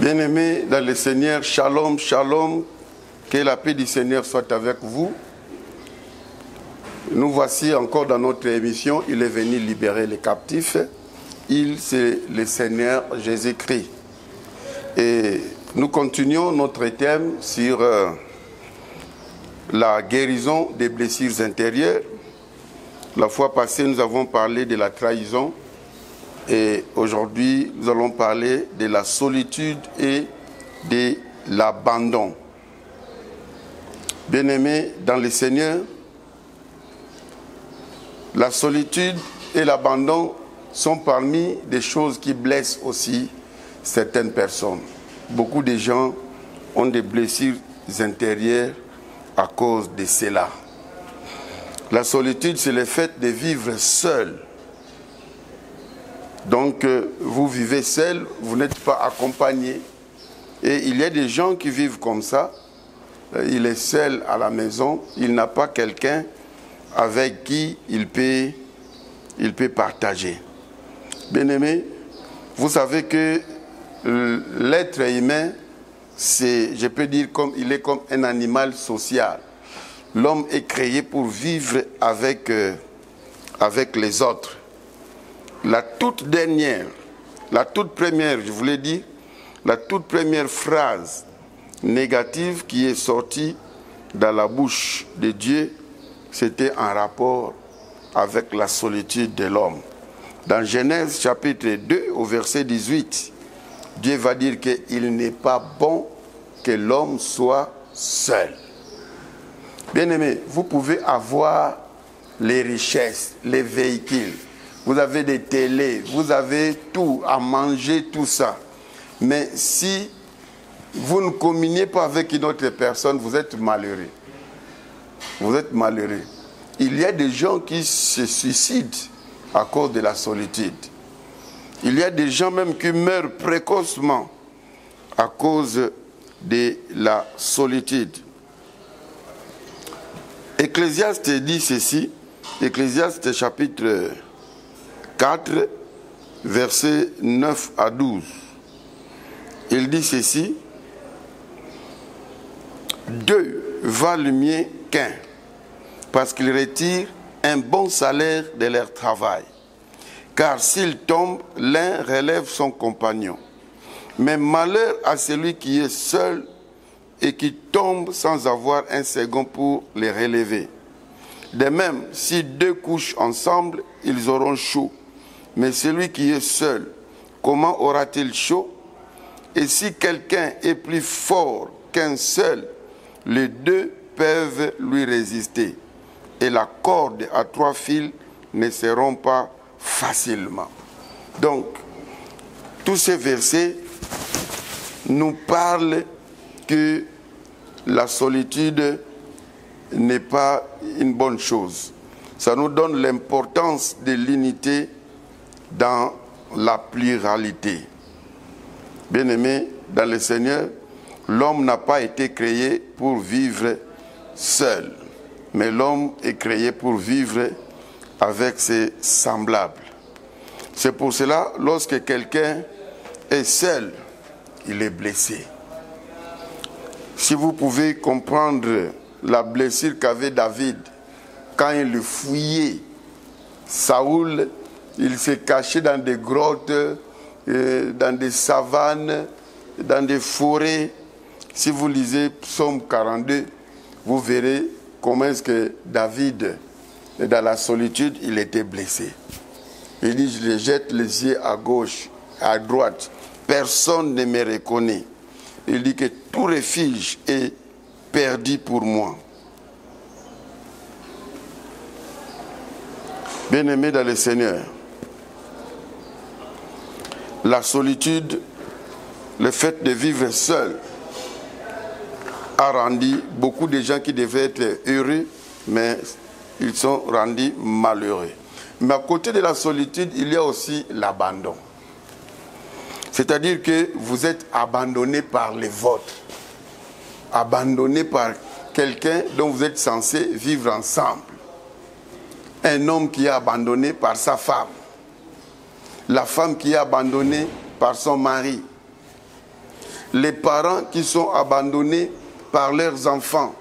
Bien-aimés dans le Seigneur, shalom, shalom, que la paix du Seigneur soit avec vous. Nous voici encore dans notre émission, il est venu libérer les captifs. Il, c'est le Seigneur Jésus-Christ. Et nous continuons notre thème sur la guérison des blessures intérieures. La fois passée, nous avons parlé de la trahison. Et aujourd'hui, nous allons parler de la solitude et de l'abandon. Bien-aimés dans le Seigneur, la solitude et l'abandon sont parmi des choses qui blessent aussi certaines personnes. Beaucoup de gens ont des blessures intérieures à cause de cela. La solitude, c'est le fait de vivre seul. Donc, vous vivez seul, vous n'êtes pas accompagné. Et il y a des gens qui vivent comme ça. Il est seul à la maison, il n'a pas quelqu'un avec qui il peut partager. Bien-aimés, vous savez que l'être humain, je peux dire, il est comme un animal social. L'homme est créé pour vivre avec les autres. La toute première, je vous l'ai dit, la toute première phrase négative qui est sortie dans la bouche de Dieu, c'était en rapport avec la solitude de l'homme. Dans Genèse chapitre 2, au verset 18, Dieu va dire qu'il n'est pas bon que l'homme soit seul. Bien-aimés, vous pouvez avoir les richesses, les véhicules, vous avez des télés, vous avez tout à manger, tout ça. Mais si vous ne communiez pas avec une autre personne, vous êtes malheureux. Vous êtes malheureux. Il y a des gens qui se suicident à cause de la solitude. Il y a des gens même qui meurent précocement à cause de la solitude. Ecclésiaste dit ceci, Ecclésiaste chapitre 4, versets 9 à 12. Il dit ceci: deux valent mieux qu'un, parce qu'ils retirent un bon salaire de leur travail. Car s'ils tombent, l'un relève son compagnon. Mais malheur à celui qui est seul et qui tombe sans avoir un second pour les relever. De même, si deux couchent ensemble, ils auront chaud. Mais celui qui est seul, comment aura-t-il chaud? Et si quelqu'un est plus fort qu'un seul, les deux peuvent lui résister. Et la corde à 3 fils ne se rompt pas facilement. Donc, tous ces versets nous parlent que la solitude n'est pas une bonne chose. Ça nous donne l'importance de l'unité dans la pluralité. Bien-aimés dans le Seigneur, l'homme n'a pas été créé pour vivre seul, mais l'homme est créé pour vivre avec ses semblables. C'est pour cela, lorsque quelqu'un est seul, il est blessé. Si vous pouvez comprendre la blessure qu'avait David quand il le fouillait, Saoul, il s'est caché dans des grottes, dans des savanes, dans des forêts. Si vous lisez Psaume 42, vous verrez comment est-ce que David, dans la solitude, il était blessé. Il dit, je jette les yeux à gauche, à droite. Personne ne me reconnaît. Il dit que tout refuge est perdu pour moi. Bien-aimés dans le Seigneur, la solitude, le fait de vivre seul, a rendu beaucoup de gens qui devaient être heureux, mais ils sont rendus malheureux. Mais à côté de la solitude, il y a aussi l'abandon. C'est-à-dire que vous êtes abandonné par les vôtres, abandonné par quelqu'un dont vous êtes censé vivre ensemble. Un homme qui est abandonné par sa femme, la femme qui est abandonnée par son mari, les parents qui sont abandonnés par leurs enfants.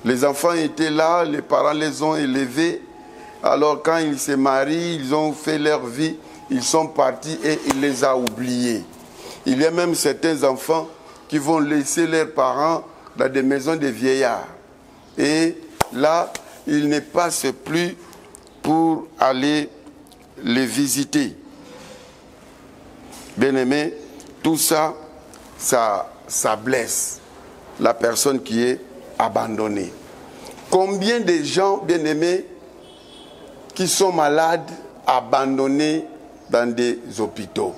Les enfants étaient là, les parents les ont élevés. Alors quand ils se marient, ils ont fait leur vie, ils sont partis et il les a oubliés. Il y a même certains enfants qui vont laisser leurs parents dans des maisons de vieillards. Et là, ils ne passent plus pour aller les visiter. Bien-aimé, tout ça, ça blesse la personne qui est abandonnée. Combien de gens, bien-aimés, qui sont malades, abandonnés dans des hôpitaux?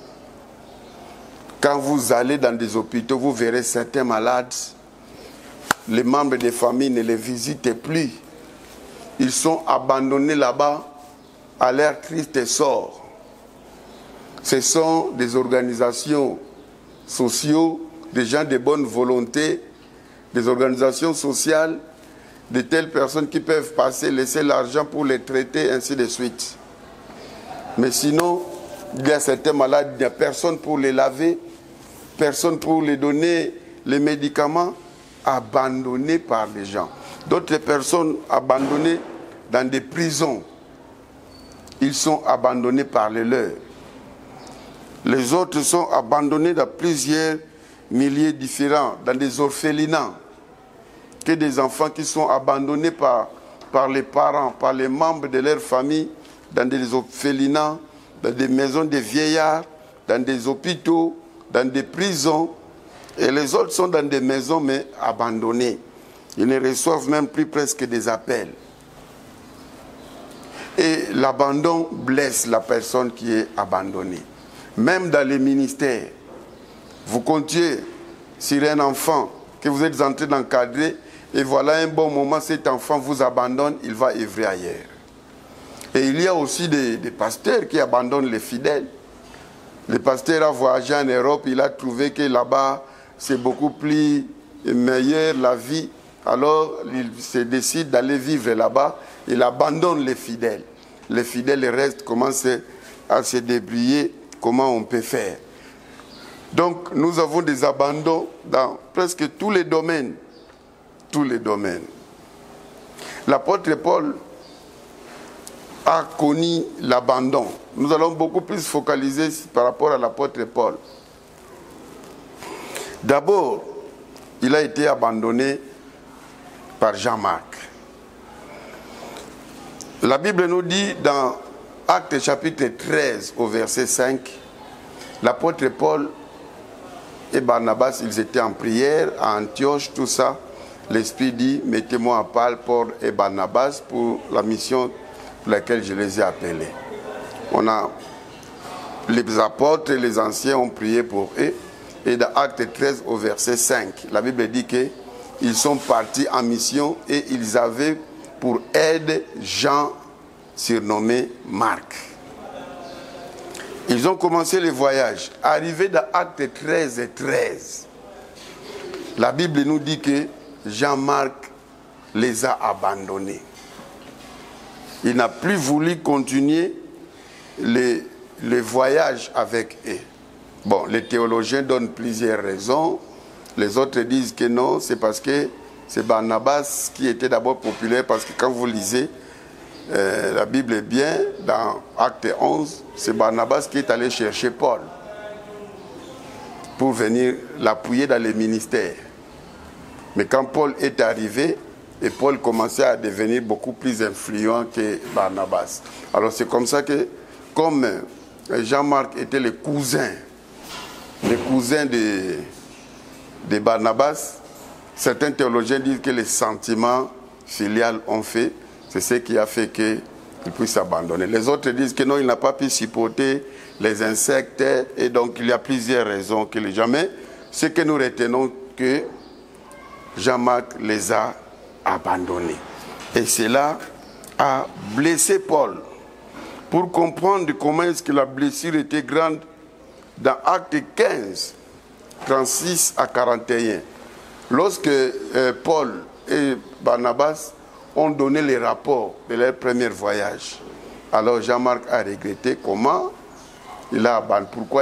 Quand vous allez dans des hôpitaux, vous verrez certains malades, les membres des familles ne les visitent plus. Ils sont abandonnés là-bas à leur triste sort. Ce sont des organisations sociales, des gens de bonne volonté, des organisations sociales, de telles personnes qui peuvent passer, laisser l'argent pour les traiter, ainsi de suite. Mais sinon, il y a certains malades, il n'y a personne pour les laver, personne pour les donner les médicaments, abandonnés par les gens. D'autres personnes abandonnées dans des prisons, ils sont abandonnés par les leurs. Les autres sont abandonnés dans plusieurs milieux différents, dans des orphelinats, que des enfants qui sont abandonnés par les parents, par les membres de leur famille, dans des orphelinats, dans des maisons de vieillards, dans des hôpitaux, dans des prisons. Et les autres sont dans des maisons, mais abandonnées. Ils ne reçoivent même plus presque des appels. Et l'abandon blesse la personne qui est abandonnée. Même dans les ministères, vous comptiez sur un enfant que vous êtes en train d'encadrer, et voilà un bon moment, cet enfant vous abandonne, il va œuvrer ailleurs. Et il y a aussi des pasteurs qui abandonnent les fidèles. Le pasteur a voyagé en Europe, il a trouvé que là-bas, c'est beaucoup plus meilleur la vie. Alors, il se décide d'aller vivre là-bas, il abandonne les fidèles. Les fidèles restent, commencent à se débrouiller, comment on peut faire. Donc, nous avons des abandons dans presque tous les domaines. Tous les domaines. L'apôtre Paul a connu l'abandon. Nous allons beaucoup plus focaliser par rapport à l'apôtre Paul. D'abord, il a été abandonné par Jean-Marc. La Bible nous dit dans Actes chapitre 13 au verset 5, l'apôtre Paul et Barnabas, ils étaient en prière à Antioche, tout ça. L'Esprit dit, mettez-moi à part Paul et Barnabas pour la mission pour laquelle je les ai appelés. Les apôtres et les anciens ont prié pour eux. Et dans Acte 13 au verset 5, la Bible dit qu'ils sont partis en mission et ils avaient pour aide Jean, surnommé Marc. Ils ont commencé le voyage. Arrivé dans Acte 13 et 13, la Bible nous dit que Jean-Marc les a abandonnés. Il n'a plus voulu continuer le voyage avec eux. Bon, les théologiens donnent plusieurs raisons. Les autres disent que non, c'est parce que c'est Barnabas qui était d'abord populaire, parce que quand vous lisez la Bible est bien, dans Acte 11, c'est Barnabas qui est allé chercher Paul pour venir l'appuyer dans les ministères. Mais quand Paul est arrivé, et Paul commençait à devenir beaucoup plus influent que Barnabas. Alors c'est comme ça que, comme Jean-Marc était le cousin de Barnabas, certains théologiens disent que les sentiments filiales ont fait, c'est ce qui a fait qu'il puisse abandonner. Les autres disent que non, il n'a pas pu supporter les insectes, et donc il y a plusieurs raisons que les gens... Mais ce que nous retenons, que Jean-Marc les a abandonnés. Et cela a blessé Paul. Pour comprendre comment est-ce que la blessure était grande, dans Acte 15, 36 à 41, lorsque Paul et Barnabas ont donné les rapports de leur premier voyage, alors Jean-Marc a regretté pourquoi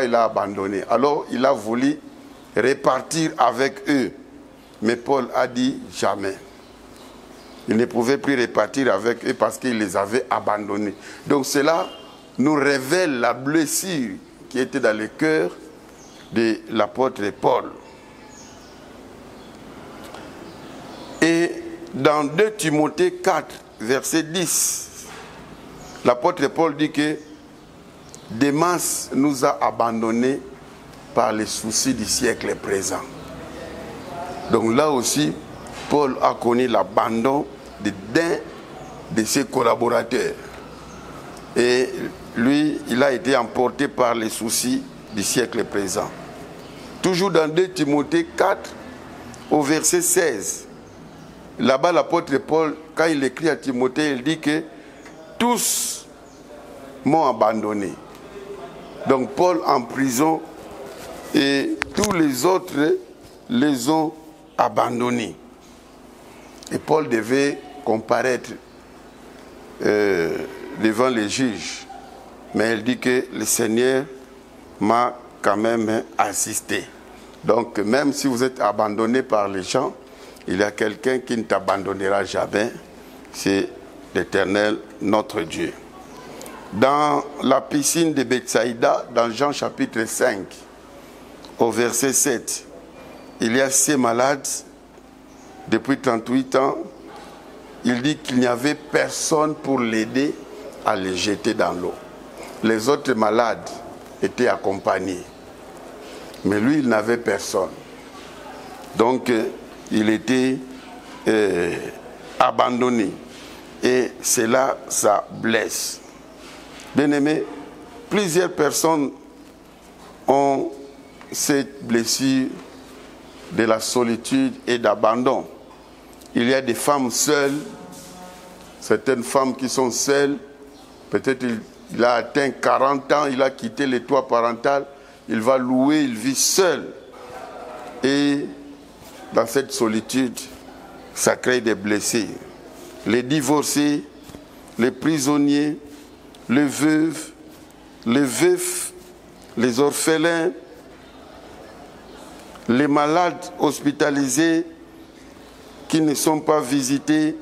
il a abandonné. Alors il a voulu repartir avec eux. Mais Paul a dit jamais. Il ne pouvait plus repartir avec eux parce qu'il les avait abandonnés. Donc cela nous révèle la blessure qui était dans le cœur de l'apôtre Paul. Et dans 2 Timothée 4, verset 10, l'apôtre Paul dit que Démas nous a abandonnés par les soucis du siècle présent. Donc là aussi, Paul a connu l'abandon d'un de ses collaborateurs. Et lui, il a été emporté par les soucis du siècle présent. Toujours dans 2 Timothée 4, au verset 16, là-bas l'apôtre Paul, quand il écrit à Timothée, il dit que tous m'ont abandonné. Donc Paul en prison et tous les autres les ont abandonnés. Et Paul devait comparaître devant les juges. Mais il dit que le Seigneur m'a quand même assisté. Donc même si vous êtes abandonné par les gens, il y a quelqu'un qui ne t'abandonnera jamais. C'est l'Éternel, notre Dieu. Dans la piscine de Bethsaïda, dans Jean chapitre 5, au verset 7, il y a ces malades depuis 38 ans. Il dit qu'il n'y avait personne pour l'aider à les jeter dans l'eau. Les autres malades étaient accompagnés. Mais lui, il n'avait personne. Donc, il était abandonné. Et cela, ça blesse. Bien-aimés, plusieurs personnes ont cette blessure de la solitude et d'abandon. Il y a des femmes seules, certaines femmes qui sont seules. Peut-être il a atteint 40 ans, il a quitté le toit parental, il va louer, il vit seul. Et dans cette solitude, ça crée des blessés. Les divorcés, les prisonniers, les veuves, les veufs, les orphelins, les malades hospitalisés qui ne sont pas visités,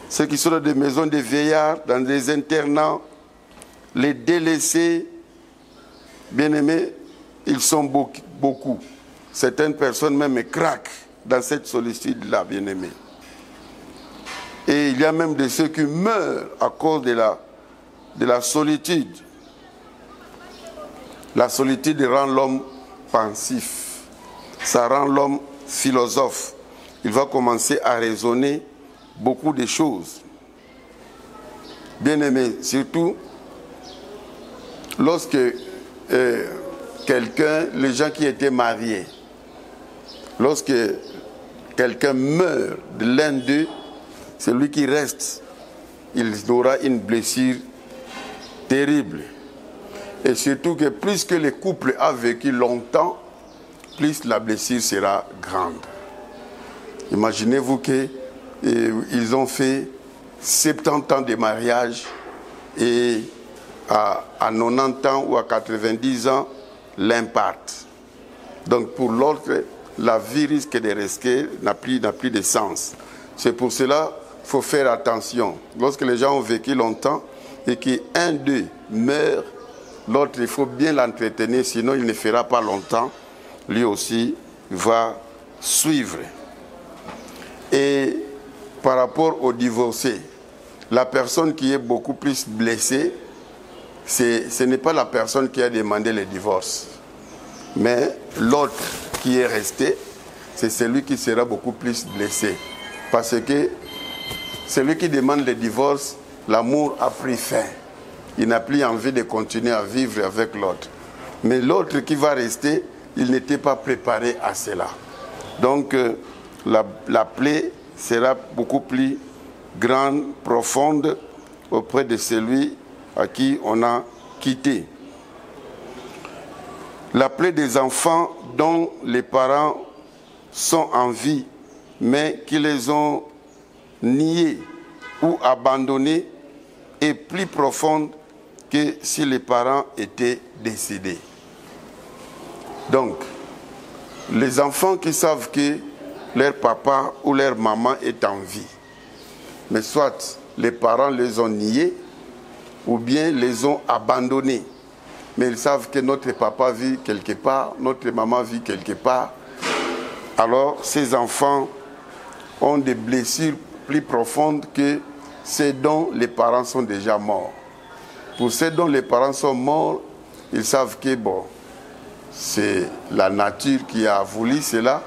ceux qui sont dans des maisons de vieillards, dans des internats, les délaissés, bien-aimés, ils sont beaucoup. Certaines personnes même craquent dans cette solitude-là, bien-aimés. Et il y a même de ceux qui meurent à cause de la solitude. La solitude rend l'homme pensif. Ça rend l'homme philosophe. Il va commencer à raisonner beaucoup de choses. Bien-aimé, surtout lorsque les gens qui étaient mariés, lorsque quelqu'un meurt de l'un d'eux, celui qui reste, il aura une blessure terrible. Et surtout que plus que le couple a vécu longtemps, plus la blessure sera grande. Imaginez-vous qu'ils ont fait 70 ans de mariage et à 90 ans ou à 90 ans, l'un parte. Donc pour l'autre, la vie risque de rester, n'a plus de sens. C'est pour cela qu'il faut faire attention. Lorsque les gens ont vécu longtemps et qu'un d'eux meurt, l'autre, il faut bien l'entretenir, sinon il ne fera pas longtemps. Lui aussi va suivre. Et par rapport au divorcé, la personne qui est beaucoup plus blessée, ce n'est pas la personne qui a demandé le divorce. Mais l'autre qui est resté, c'est celui qui sera beaucoup plus blessé. Parce que celui qui demande le divorce, l'amour a pris fin. Il n'a plus envie de continuer à vivre avec l'autre. Mais l'autre qui va rester, il n'était pas préparé à cela. Donc, la plaie sera beaucoup plus grande, profonde auprès de celui à qui on a quitté. La plaie des enfants dont les parents sont en vie, mais qui les ont niés ou abandonnés, est plus profonde que si les parents étaient décédés. Donc, les enfants qui savent que leur papa ou leur maman est en vie, mais soit les parents les ont niés ou bien les ont abandonnés. Mais ils savent que notre papa vit quelque part, notre maman vit quelque part. Alors ces enfants ont des blessures plus profondes que ceux dont les parents sont déjà morts. Pour ceux dont les parents sont morts, ils savent que bon, c'est la nature qui a voulu cela.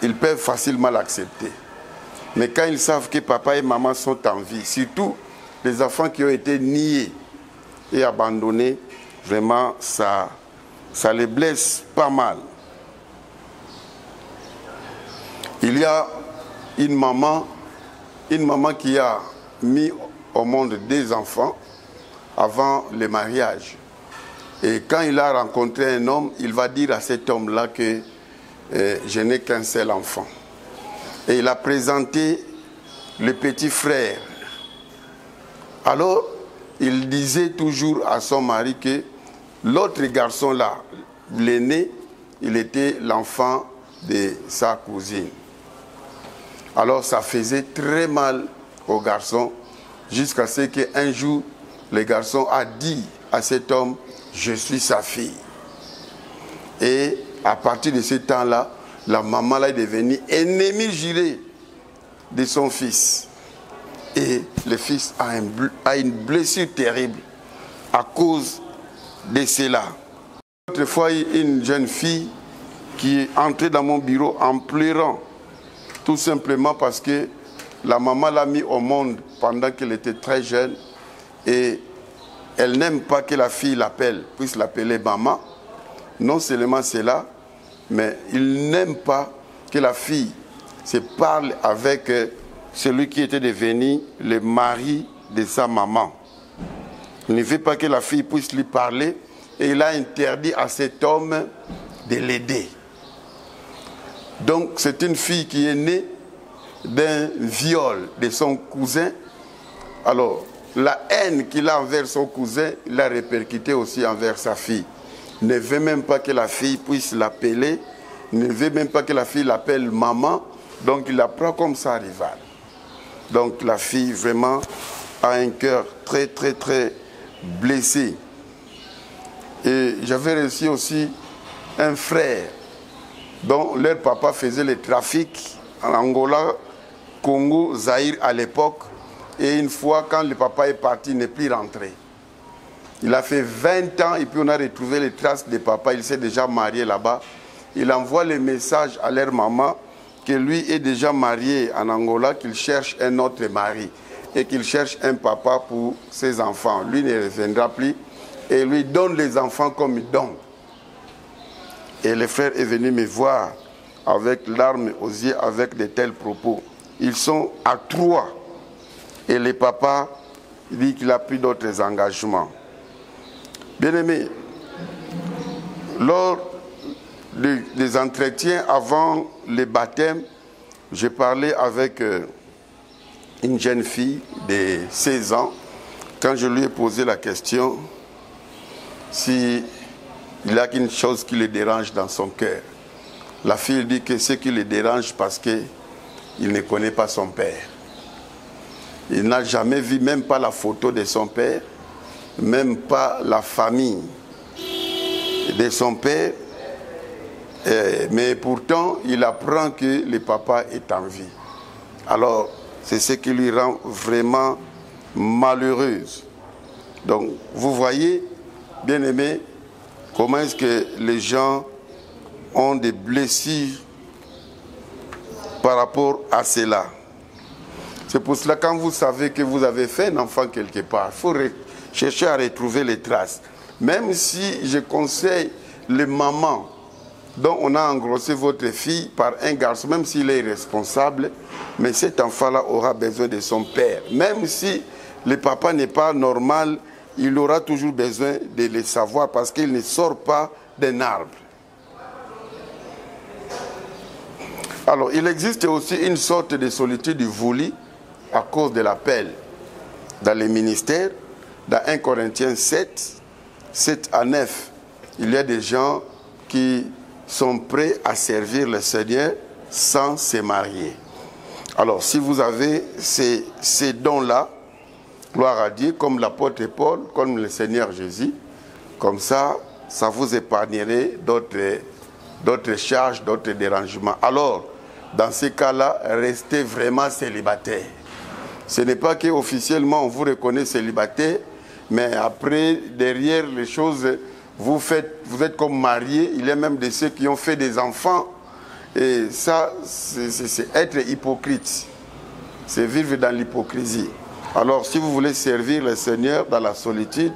Ils peuvent facilement l'accepter. Mais quand ils savent que papa et maman sont en vie, surtout les enfants qui ont été niés et abandonnés, vraiment ça les blesse pas mal. Il y a une maman qui a mis au monde des enfants avant le mariage. Et quand il a rencontré un homme, il va dire à cet homme-là que je n'ai qu'un seul enfant. Et il a présenté le petit frère. Alors, il disait toujours à son mari que l'autre garçon-là, l'aîné, il était l'enfant de sa cousine. Alors, ça faisait très mal au garçon, jusqu'à ce qu'un jour, le garçon a dit à cet homme, je suis sa fille. Et à partir de ce temps-là, la maman là est devenue ennemie jurée de son fils. Et le fils a une blessure terrible à cause de cela. Autrefois, une jeune fille qui est entrée dans mon bureau en pleurant, tout simplement parce que la maman l'a mis au monde pendant qu'elle était très jeune et elle n'aime pas que la fille puisse l'appeler maman. Non seulement cela, mais il n'aime pas que la fille se parle avec celui qui était devenu le mari de sa maman. Il ne veut pas que la fille puisse lui parler et il a interdit à cet homme de l'aider. Donc c'est une fille qui est née d'un viol de son cousin. Alors la haine qu'il a envers son cousin, il l'a répercuté aussi envers sa fille. Il ne veut même pas que la fille puisse l'appeler, il ne veut même pas que la fille l'appelle maman, donc il la prend comme sa rivale. Donc la fille vraiment a un cœur très très très blessé. Et j'avais reçu aussi un frère dont leur papa faisait le trafic en Angola, Congo, Zaïre à l'époque. Et une fois, quand le papa est parti, il n'est plus rentré. Il a fait 20 ans et puis on a retrouvé les traces de papa. Il s'est déjà marié là-bas. Il envoie les messages à leur maman que lui est déjà marié en Angola, qu'il cherche un autre mari et qu'il cherche un papa pour ses enfants. Lui ne reviendra plus et lui donne les enfants comme il donne. Et le frère est venu me voir avec larmes aux yeux, avec de tels propos. Ils sont à 3 et le papa dit qu'il a pris d'autres engagements. Bien-aimés, lors des entretiens avant le baptême, j'ai parlé avec une jeune fille de 16 ans. Quand je lui ai posé la question s'il y a une chose qui le dérange dans son cœur, la fille dit que ce qui le dérange parce qu'il ne connaît pas son père. Il n'a jamais vu même pas la photo de son père, même pas la famille de son père. Mais pourtant, il apprend que le papa est en vie. Alors, c'est ce qui lui rend vraiment malheureuse. Donc, vous voyez, bien-aimés, comment est-ce que les gens ont des blessures par rapport à cela. C'est pour cela, quand vous savez que vous avez fait un enfant quelque part, il faut chercher à retrouver les traces. Même si je conseille les mamans dont on a engrossé votre fille par un garçon, même s'il est irresponsable, mais cet enfant-là aura besoin de son père. Même si le papa n'est pas normal, il aura toujours besoin de le savoir parce qu'il ne sort pas d'un arbre. Alors, il existe aussi une sorte de solitude voulue à cause de l'appel. Dans les ministères, dans 1 Corinthiens 7, 7 à 9, il y a des gens qui sont prêts à servir le Seigneur sans se marier. Alors, si vous avez ces dons-là, gloire à Dieu, comme l'apôtre Paul, comme le Seigneur Jésus, comme ça vous épargnerait d'autres charges, d'autres dérangements. Alors, dans ces cas-là, restez vraiment célibataire. Ce n'est pas qu'officiellement on vous reconnaît célibataire, mais après, derrière les choses, vous êtes comme marié. Il y a même de ceux qui ont fait des enfants. Et ça, c'est être hypocrite. C'est vivre dans l'hypocrisie. Alors, si vous voulez servir le Seigneur dans la solitude,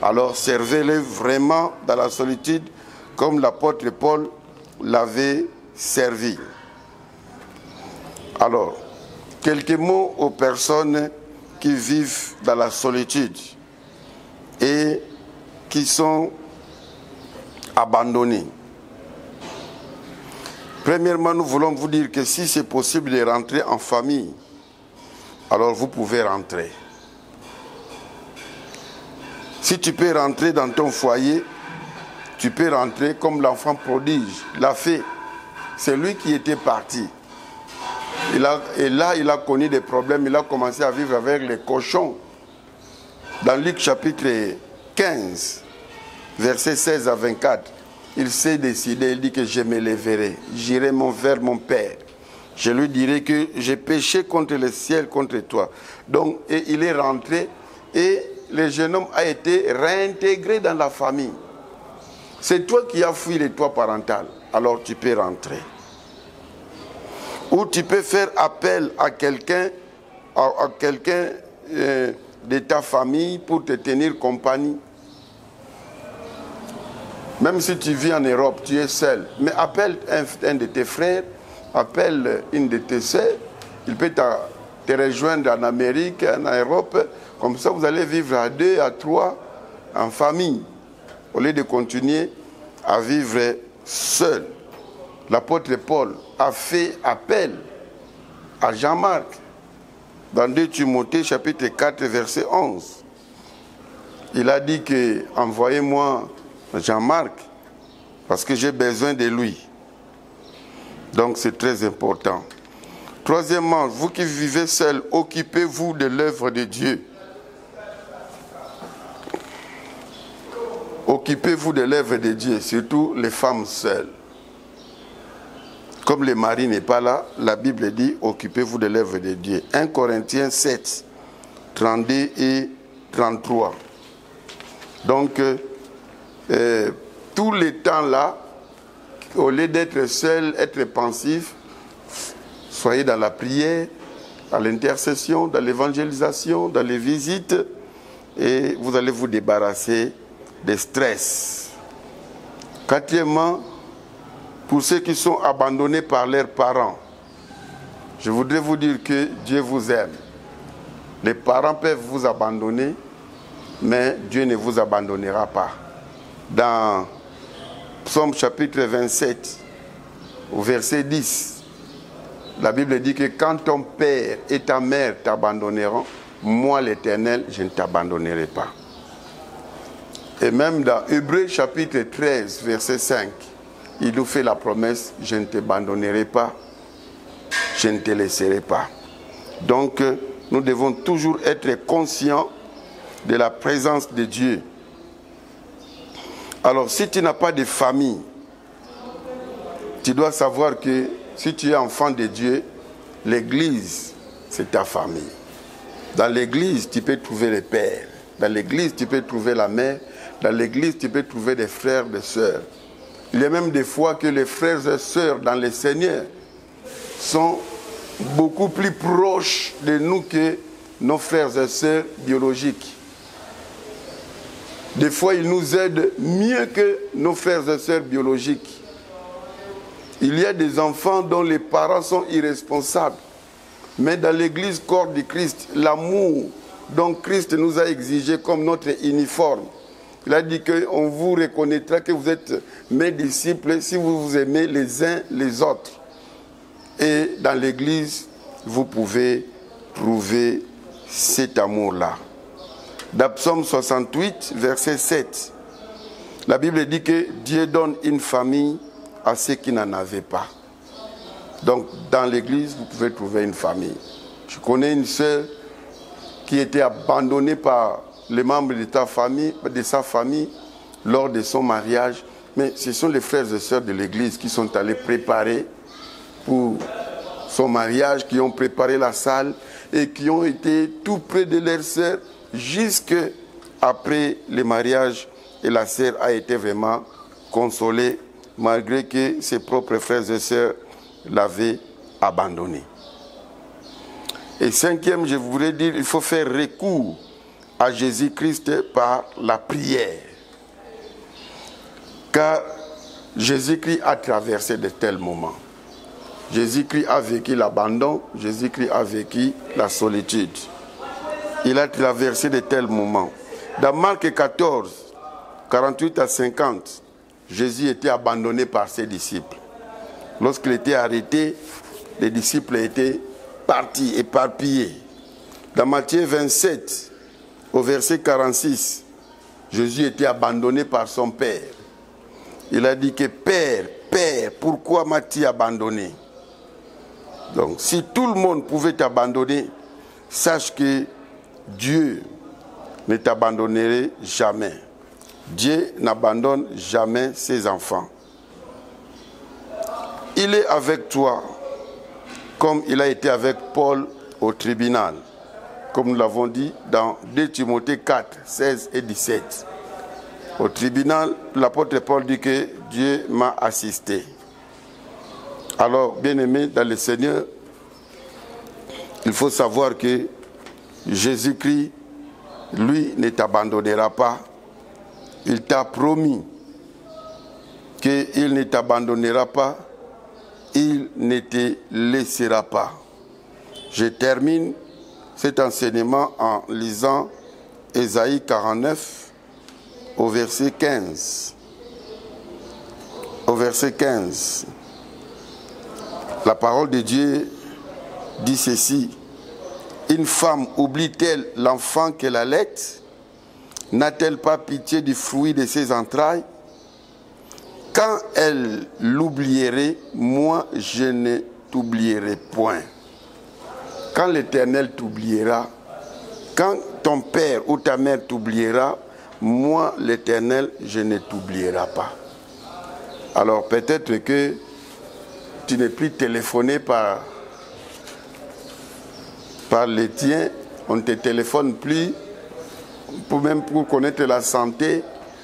alors servez-le vraiment dans la solitude, comme l'apôtre Paul l'avait servi. Alors, quelques mots aux personnes qui vivent dans la solitude et qui sont abandonnées. Premièrement, nous voulons vous dire que si c'est possible de rentrer en famille, alors vous pouvez rentrer. Si tu peux rentrer dans ton foyer, tu peux rentrer comme l'enfant prodige l'a fait. C'est lui qui était parti. Et là, il a connu des problèmes. Il a commencé à vivre avec les cochons. Dans Luc chapitre 15, versets 16 à 24, il s'est décidé, il dit que je me lèverai, j'irai vers mon Père. Je lui dirai que j'ai péché contre le ciel, contre toi. Donc, et il est rentré et le jeune homme a été réintégré dans la famille. C'est toi qui as fui le toit parental, alors tu peux rentrer. Ou tu peux faire appel à quelqu'un de ta famille pour te tenir compagnie. Même si tu vis en Europe, tu es seul. Mais appelle un de tes frères, appelle une de tes sœurs. Il peut te rejoindre en Amérique, en Europe. Comme ça, vous allez vivre à 2, à 3, en famille. Au lieu de continuer à vivre seul. L'apôtre Paul a fait appel à Jean-Marc dans 2 Timothée chapitre 4 verset 11. Il a dit que envoyez-moi Jean-Marc parce que j'ai besoin de lui. Donc c'est très important. Troisièmement, vous qui vivez seul, occupez-vous de l'œuvre de Dieu. Occupez-vous de l'œuvre de Dieu, surtout les femmes seules. Comme le mari n'est pas là, la Bible dit, occupez-vous de l'œuvre de Dieu. 1 Corinthiens 7, 32 et 33. Donc, tous les temps-là, au lieu d'être seul, être pensif, soyez dans la prière, dans l'intercession, dans l'évangélisation, dans les visites, et vous allez vous débarrasser des stress. Quatrièmement, pour ceux qui sont abandonnés par leurs parents, je voudrais vous dire que Dieu vous aime. Les parents peuvent vous abandonner, mais Dieu ne vous abandonnera pas. Dans Psaume chapitre 27, au verset 10, la Bible dit que quand ton père et ta mère t'abandonneront, moi l'Éternel, je ne t'abandonnerai pas. Et même dans Hébreux chapitre 13, verset 5, il nous fait la promesse, je ne t'abandonnerai pas, je ne te laisserai pas. Donc, nous devons toujours être conscients de la présence de Dieu. Alors, si tu n'as pas de famille, tu dois savoir que si tu es enfant de Dieu, l'église, c'est ta famille. Dans l'église, tu peux trouver le père. Dans l'église, tu peux trouver la mère. Dans l'église, tu peux trouver des frères, des sœurs. Il y a même des fois que les frères et sœurs dans le Seigneur sont beaucoup plus proches de nous que nos frères et sœurs biologiques. Des fois, ils nous aident mieux que nos frères et sœurs biologiques. Il y a des enfants dont les parents sont irresponsables. Mais dans l'église corps du Christ, l'amour dont Christ nous a exigé comme notre uniforme, il a dit qu'on vous reconnaîtra que vous êtes mes disciples si vous vous aimez les uns les autres. Et dans l'église, vous pouvez trouver cet amour-là. Dans Psaume 68, verset 7, la Bible dit que Dieu donne une famille à ceux qui n'en avaient pas. Donc, dans l'église, vous pouvez trouver une famille. Je connais une sœur qui était abandonnée par les membres de sa famille lors de son mariage. Mais ce sont les frères et sœurs de l'église qui sont allés préparer pour son mariage, qui ont préparé la salle et qui ont été tout près de leur sœur jusqu'après le mariage. Et la sœur a été vraiment consolée malgré que ses propres frères et sœurs l'avaient abandonnée. Et cinquième, je voudrais dire, il faut faire recours à Jésus-Christ par la prière. Car Jésus-Christ a traversé de tels moments. Jésus-Christ a vécu l'abandon, Jésus-Christ a vécu la solitude. Il a traversé de tels moments. Dans Marc 14, 48 à 50, Jésus était abandonné par ses disciples. Lorsqu'il était arrêté, les disciples étaient partis, éparpillés. Dans Matthieu 27, au verset 46, Jésus était abandonné par son Père. Il a dit que Père, pourquoi m'as-tu abandonné? Donc, si tout le monde pouvait t'abandonner, sache que Dieu ne t'abandonnerait jamais. Dieu n'abandonne jamais ses enfants. Il est avec toi, comme il a été avec Paul au tribunal, comme nous l'avons dit dans 2 Timothée 4, 16 et 17. Au tribunal, l'apôtre Paul dit que Dieu m'a assisté. Alors, bien-aimés dans le Seigneur, il faut savoir que Jésus-Christ, lui, ne t'abandonnera pas. Il t'a promis qu'il ne t'abandonnera pas, il ne te laissera pas. Je termine cet enseignement en lisant Ésaïe 49, au verset 15. Au verset 15, la parole de Dieu dit ceci: une femme oublie-t-elle l'enfant qu'elle allait? N'a-t-elle pas pitié du fruit de ses entrailles? Quand elle l'oublierait, moi je ne t'oublierai point. Quand l'Éternel t'oubliera, quand ton père ou ta mère t'oubliera, moi l'Éternel, je ne t'oublierai pas. Alors peut-être que tu n'es plus téléphoné par les tiens, on ne te téléphone plus, même pour connaître la santé.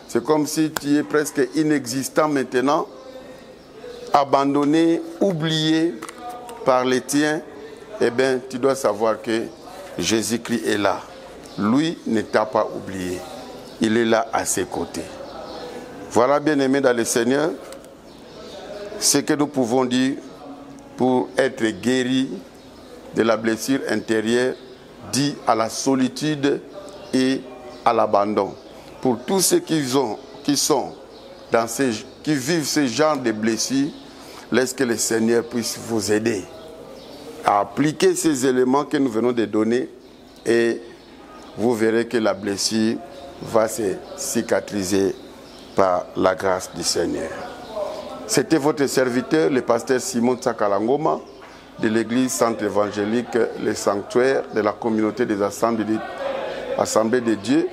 C'est comme si tu es presque inexistant maintenant, abandonné, oublié par les tiens. Eh bien, tu dois savoir que Jésus-Christ est là. Lui ne t'a pas oublié. Il est là à ses côtés. Voilà, bien-aimés dans le Seigneur, ce que nous pouvons dire pour être guéris de la blessure intérieure due à la solitude et à l'abandon. Pour tous ceux qui vivent ce genre de blessures, laisse que le Seigneur puisse vous aider à appliquer ces éléments que nous venons de donner et vous verrez que la blessure va se cicatriser par la grâce du Seigneur. C'était votre serviteur, le pasteur Simon Tsakalangoma, de l'église centre évangélique, le sanctuaire de la communauté des assemblées de Dieu.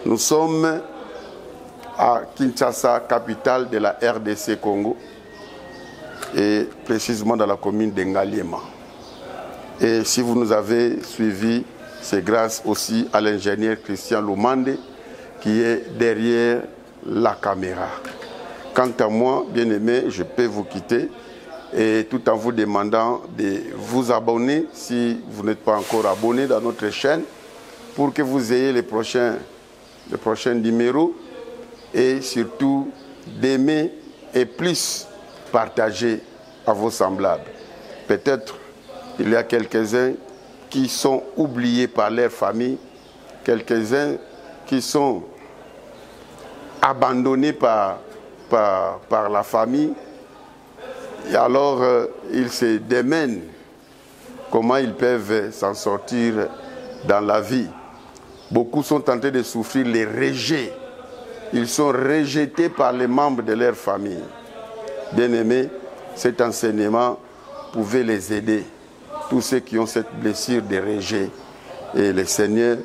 Nous sommes à Kinshasa, capitale de la RDC Congo, et précisément dans la commune de Ngaliema. Et si vous nous avez suivis, c'est grâce aussi à l'ingénieur Christian Lumande qui est derrière la caméra. Quant à moi, bien-aimé, je peux vous quitter et tout en vous demandant de vous abonner si vous n'êtes pas encore abonné dans notre chaîne pour que vous ayez les prochains numéros et surtout d'aimer et plus partager à vos semblables. Peut-être il y a quelques-uns qui sont oubliés par leur famille, quelques-uns qui sont abandonnés par la famille. Et alors, ils se démènent comment ils peuvent s'en sortir dans la vie. Beaucoup sont en train de souffrir les rejets. Ils sont rejetés par les membres de leur famille. Bien-aimés, cet enseignement pouvait les aider, tous ceux qui ont cette blessure de rejet, et le Seigneur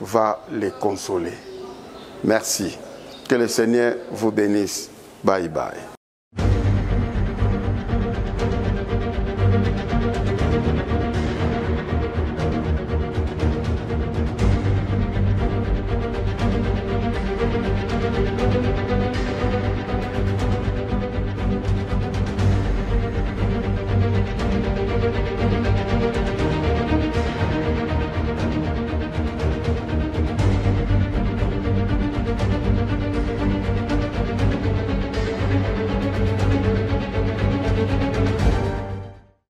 va les consoler. Merci. Que le Seigneur vous bénisse. Bye bye.